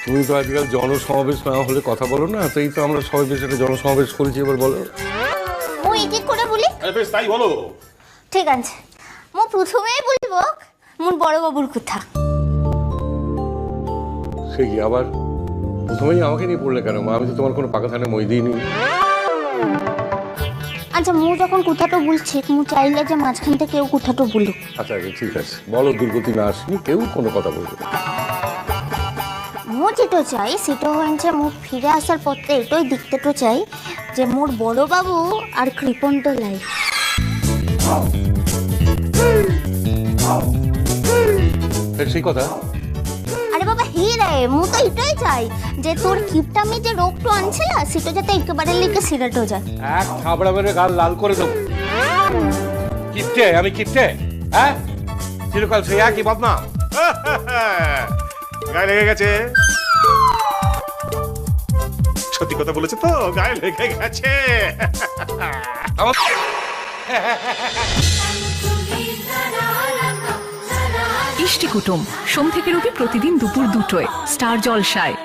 তুমি তো আজকাল জনসমাবেশ না হলে কথা বলো না, তো এই তো আমরা সবাই বেশ একটা জনসমাবেশ করেছি, এবার বলো। মু কি করে বলি? বেশ তাই বলো। ঠিক আছে, মু প্রথমেই বলব মোর বড় বাবুর কথা। সে কি আবার প্রথমেই আমাকে নিয়ে পড়লে কেন মা? আমি তো তোমার কোনো পাকা ধানে মই দিইনি। আচ্ছা, মু যখন কথাটা বলছি, মু চাইলে যে মাঝখান থেকে কেউ কথাটা বলুক। আচ্ছা ঠিক আছে, বলো। দুর্গতি না আসনি, কেউ কোনো কথা বলবে না। মু যেটা চাই সেটা হচ্ছে মু ফিরে আসার পথে এটাই দেখতে তো চাই যে মোর বড় বাবু আর কৃপন্ত লাইফ। সেই কথা। আরে বাবা হি রে, মু তো এটাই চাই যে তোর কিপটামি যে রোগটা আনছিল সেটা যাতে একেবারে লিখে সিগারেট হয়ে যায়। এক থাবড়া মেরে গাল লাল করে দেবো। কিপটে? আমি কিপটে? হ্যাঁ, চিরকাল সেই একই বদনাম। গায়ে লেগে গেছে, সত্যি কথা বলেছে তো, গায়ে লেগে গেছে। ইষ্টি কুটুম সোম থেকে রবি প্রতিদিন দুপুর 2টোয় স্টার জলসায়।